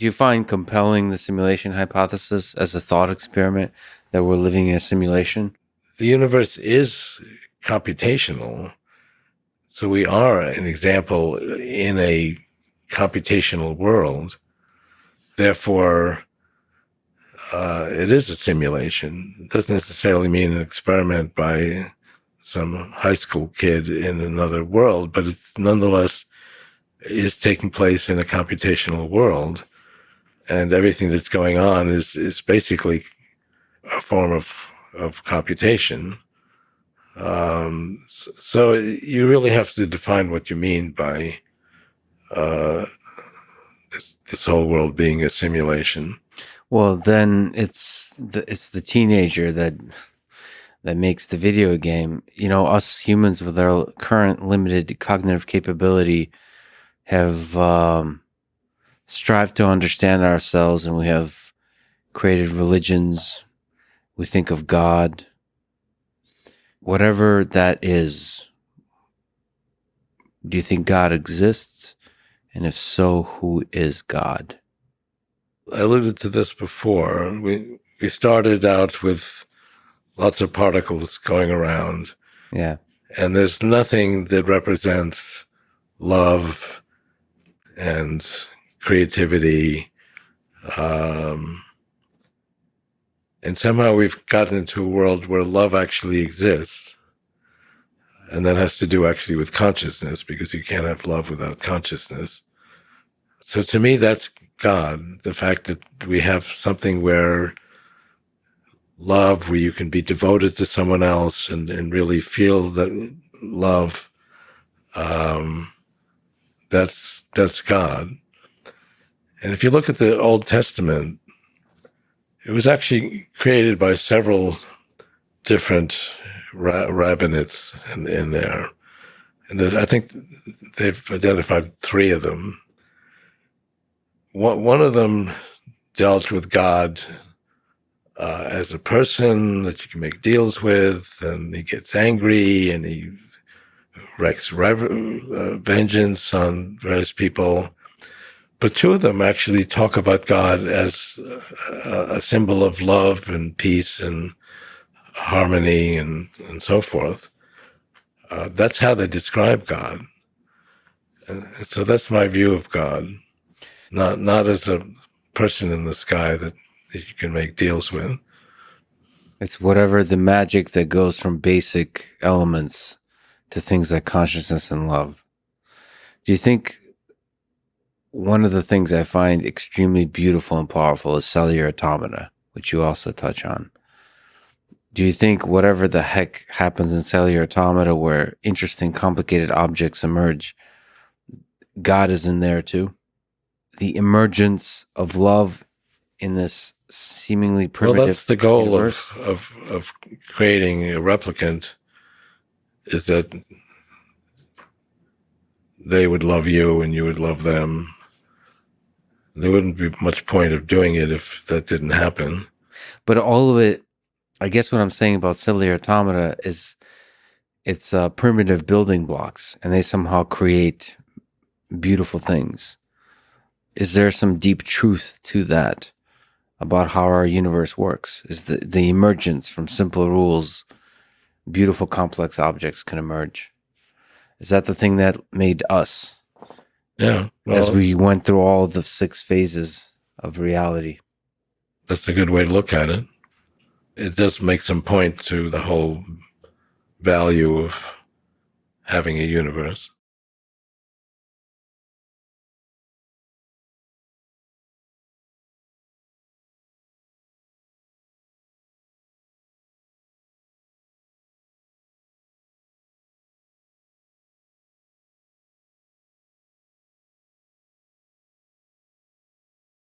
Do you find compelling the simulation hypothesis as a thought experiment that we're living in a simulation? The universe is computational. So we are an example in a computational world. Therefore, it is a simulation. It doesn't necessarily mean an experiment by some high school kid in another world, but it's nonetheless is taking place in a computational world. And everything that's going on is basically a form of computation. So you really have to define what you mean by this whole world being a simulation. Well, then it's the teenager that makes the video game. You know, us humans with our current limited cognitive capability have strived to understand ourselves, and we have created religions. We think of God. Whatever that is, do you think God exists? And if so, who is God? I alluded to this before. We started out with lots of particles going around. Yeah. And there's nothing that represents love and creativity. And somehow we've gotten into a world where love actually exists. And that has to do actually with consciousness, because you can't have love without consciousness. So to me, that's God, the fact that we have something where love, where you can be devoted to someone else and really feel that love, that's God. And if you look at the Old Testament, it was actually created by several different rabbinates in there. And I think they've identified 3 of them. One of them dealt with God as a person that you can make deals with, and he gets angry and he wreaks vengeance on various people. But 2 of them actually talk about God as a symbol of love and peace and harmony and so forth. That's how they describe God. And so that's my view of God, not as a person in the sky that you can make deals with. It's whatever the magic that goes from basic elements to things like consciousness and love. Do you think one of the things I find extremely beautiful and powerful is cellular automata, which you also touch on? Do you think whatever the heck happens in cellular automata where interesting, complicated objects emerge, God is in there too? The emergence of love in this seemingly primitive Well, that's the goal universe? of creating a replicant, is that they would love you and you would love them. There wouldn't be much point of doing it if that didn't happen. But all of it, I guess what I'm saying about cellular automata is it's primitive building blocks, and they somehow create beautiful things. Is there some deep truth to that about how our universe works? Is the emergence from simple rules, beautiful complex objects can emerge? Is that the thing that made us? Yeah. Well, as we went through all the 6 phases of reality. That's a good way to look at it. It does make some point to the whole value of having a universe.